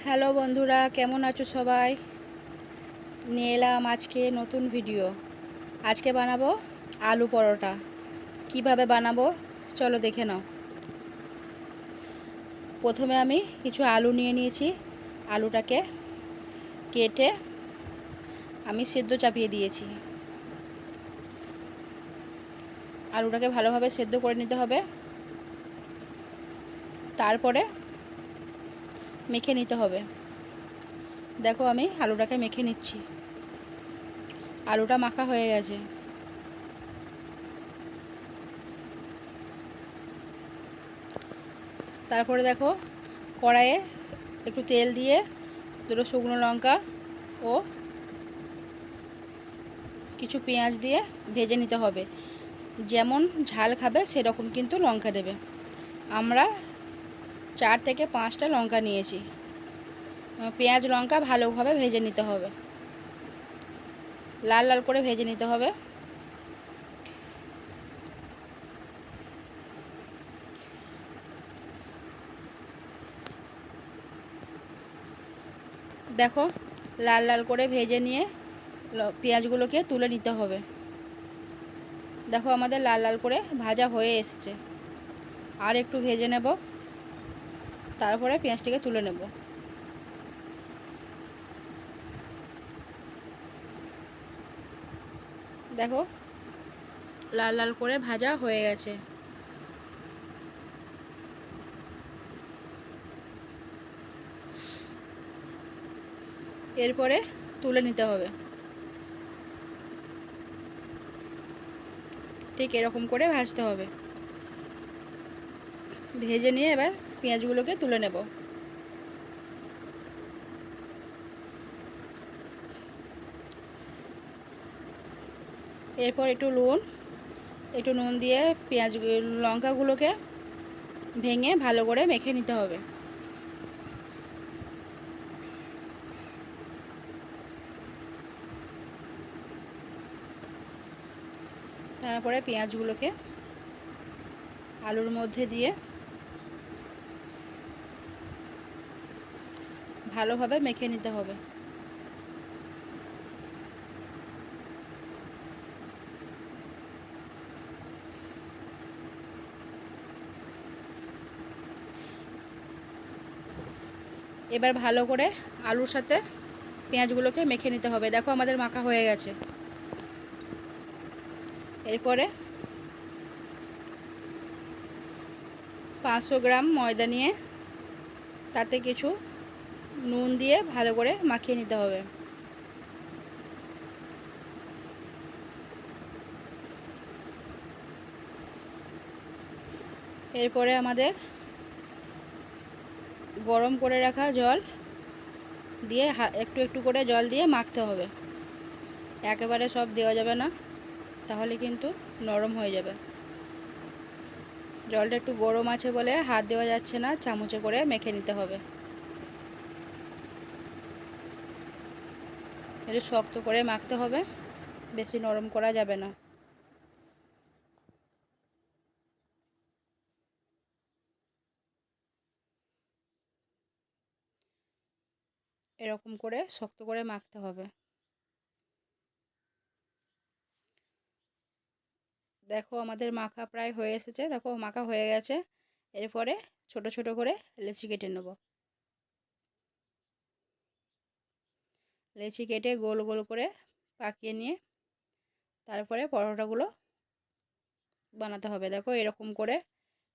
Hello বন্ধুরা, কেমন আছো সবাই? নিয়ে এলাম আজকে নতুন ভিডিও। আজকে বানাবো আলু পরোটা। কিভাবে বানাবো চলো দেখে নাও। প্রথমে আমি কিছু আলু নিয়ে নিয়েছি। আলুটাকে কেটে আমি সেদ্ধ চাপিয়ে দিয়েছি। আলুটাকে ভালোভাবে সেদ্ধ করে নিতে হবে, তারপরে মেখে নিতে হবে। দেখো আমি আলুটাকে মেখে নিচ্ছি। আলুটা মাখা হয়ে গেছে। তারপরে দেখো কড়াইয়ে একটু তেল দিয়ে দুটো শুকনো লঙ্কা ও কিছু পেঁয়াজ দিয়ে ভেজে নিতে হবে। যেমন ঝাল খাবে সেরকম কিন্তু লঙ্কা দেবে। আমরা 4 থেকে 5টা লঙ্কা নিয়েছি। পেঁয়াজ লঙ্কা ভালোভাবে ভেজে নিতে হবে, লাল লাল করে ভেজে নিতে হবে। দেখো লাল লাল করে ভেজে নিয়ে পেঁয়াজগুলোকে তুলে নিতে হবে। দেখো আমাদের লাল লাল করে ভাজা হয়ে এসেছে। আর একটু ভেজে নেব, তারপরে পেঁয়াজটিকে তুলে নেব। দেখো লাল লাল করে ভাজা হয়ে গেছে। এরপরে তুলে নিতে হবে। ঠিক এরকম করে ভাজতে হবে। ভেজে নিয়ে এবার পেঁয়াজগুলোকে তুলে নেব। এরপর একটু নুন দিয়ে পেঁয়াজ লঙ্কাগুলোকে ভেঙে ভালো করে মেখে নিতে হবে। তারপরে পেঁয়াজগুলোকে আলুর মধ্যে দিয়ে ভালোভাবে মেখে নিতে হবে। এবার ভালো করে আলুর সাথে পেঁয়াজগুলোকে মেখে নিতে হবে। দেখো আমাদের মাখা হয়ে গেছে। এরপরে 500 গ্রাম ময়দা নিয়ে তাতে কিছু নুন দিয়ে ভালো করে মাখিয়ে নিতে হবে। এরপরে আমাদের গরম করে রাখা জল দিয়ে একটু একটু করে জল দিয়ে মাখতে হবে। একেবারে সব দেওয়া যাবে না, তাহলে কিন্তু নরম হয়ে যাবে। জলটা একটু গরম আছে বলে হাত দেওয়া যাচ্ছে না, চামচে করে মেখে নিতে হবে। একটু শক্ত করে মাখতে হবে, বেশি নরম করা যাবে না। এরকম করে শক্ত করে মাখতে হবে। দেখো আমাদের মাখা প্রায় হয়ে এসেছে। দেখো মাখা হয়ে গেছে। এরপরে ছোট ছোট করে লেচি কেটে নেব। লেচি কেটে গোল গোল করে পাকিয়ে নিয়ে তারপরে পরোটাগুলো বানাতে হবে। দেখো এরকম করে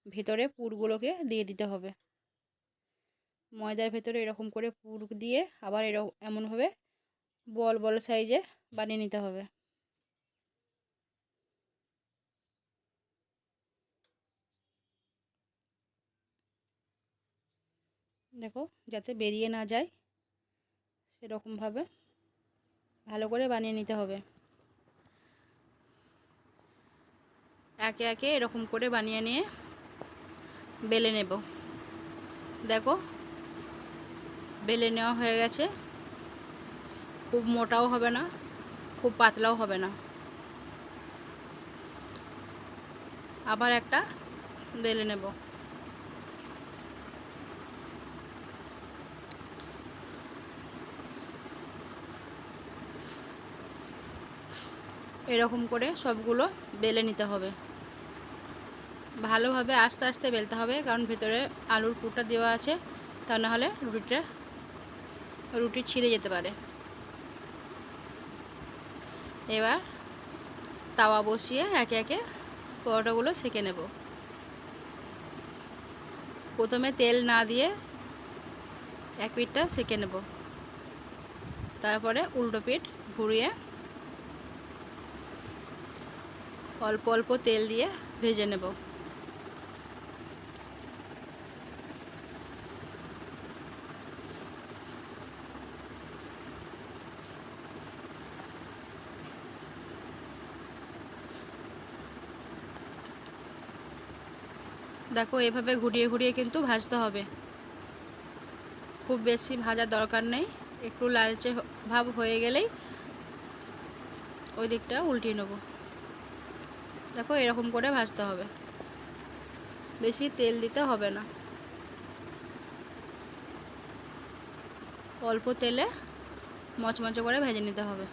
ভিতরে পুরগুলোকে দিয়ে দিতে হবে। ময়দার ভেতরে এরকম করে পুর দিয়ে আবার এমনভাবে বল বল সাইজের বানিয়ে নিতে হবে। দেখো যাতে বেরিয়ে না যায় সেরকমভাবে ভালো করে বানিয়ে নিতে হবে। একে একে এরকম করে বানিয়ে নিয়ে বেলে নেব। দেখো বেলে নেওয়া হয়ে গেছে। খুব মোটাও হবে না, খুব পাতলাও হবে না। আবার একটা বেলে নেব। এরকম করে সবগুলো বেলে নিতে হবে। ভালোভাবে আস্তে আস্তে বেলতে হবে, কারণ ভেতরে আলুর পুরটা দেওয়া আছে, তা নাহলে রুটি ছিঁড়ে যেতে পারে। এবার তাওয়া বসিয়ে একে একে পরোটাগুলো সেঁকে নেব। প্রথমে তেল না দিয়ে এক পিঠটা সেঁকে নেব, তারপরে উল্টো পিঠ ঘুরিয়ে অল্প অল্প তেল দিয়ে ভেজে নেব। দেখো এভাবে ঘুরিয়ে ঘুরিয়ে কিন্তু ভাজতে হবে, খুব বেশি ভাজার দরকার নেই। একটু লালচে ভাব হয়ে গেলেই ওই দিকটা উল্টিয়ে নেব। দেখো এরকম করে ভাজতে হবে, বেশি তেল দিতে হবে না, অল্প তেলে মচমচে করে ভেজে নিতে হবে।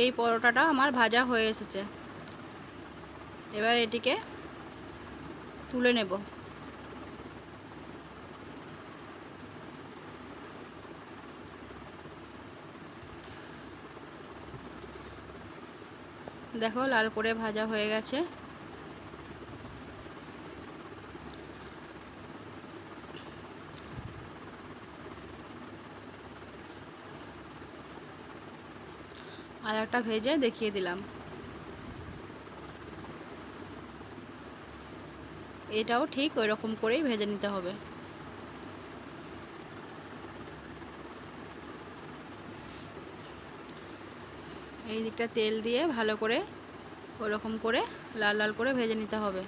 এই পরোটাটা আমার ভাজা হয়ে এসেছে, এবার এটিকে তুলে নেব। দেখো লাল করে ভাজা হয়ে গেছে। আর একটা ভেজে দেখিয়ে দিলাম। এটাও ঠিক ওই রকম করেই ভেজে নিতে হবে। এই দিকটা তেল দিয়ে ভালো করে ওরকম করে লাল লাল করে ভেজে নিতে হবে।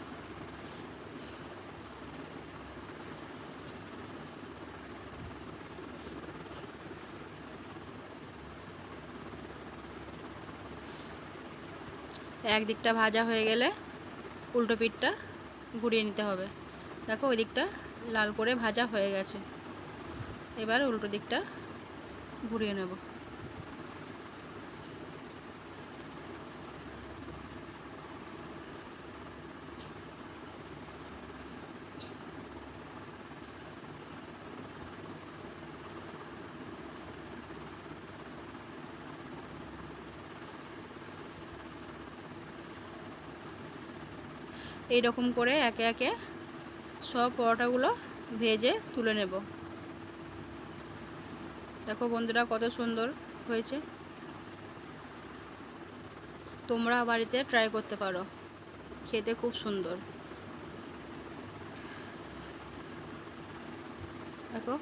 এক দিকটা ভাজা হয়ে গেলে উল্টো পিঠটা ঘুরিয়ে নিতে হবে। দেখো ওই দিকটা লাল করে ভাজা হয়ে গেছে, এবার উল্টো দিকটা ঘুরিয়ে নেব। এই রকম করে একে একে সব পরোটাগুলো ভেজে তুলে নেব। দেখো বন্ধুরা কত সুন্দর হয়েছে, তোমরা বাড়িতে ট্রাই করতে পারো, খেতে খুব সুন্দর। দেখো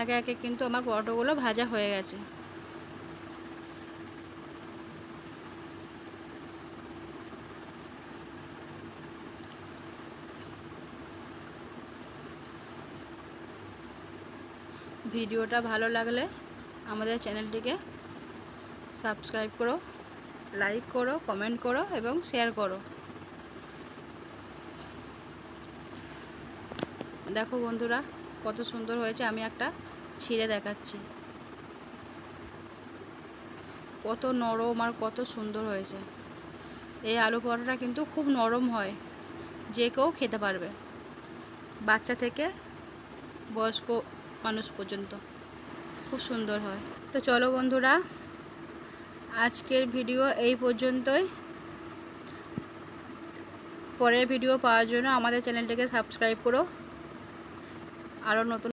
একে একে কিন্তু আমার পরোটাগুলো ভাজা হয়ে গেছে। ভিডিওটা ভালো লাগলে আমাদের চ্যানেলটিকে সাবস্ক্রাইব করো, লাইক করো, কমেন্ট করো এবং শেয়ার করো। দেখো বন্ধুরা কত সুন্দর হয়েছে, আমি একটা ছিঁড়ে দেখাচ্ছি। কত নরম আর কত সুন্দর হয়েছে। এই আলু পরোটাটা কিন্তু খুব নরম হয়, যে কেউ খেতে পারবে, বাচ্চা থেকে বয়স্ক মানুষ পর্যন্ত খুব সুন্দর হয়। তো চলো বন্ধুরা, আজকের ভিডিও এই পর্যন্তই। পরের ভিডিও পাওয়ার জন্য আমাদের চ্যানেলটিকে সাবস্ক্রাইব করো। আরও নতুন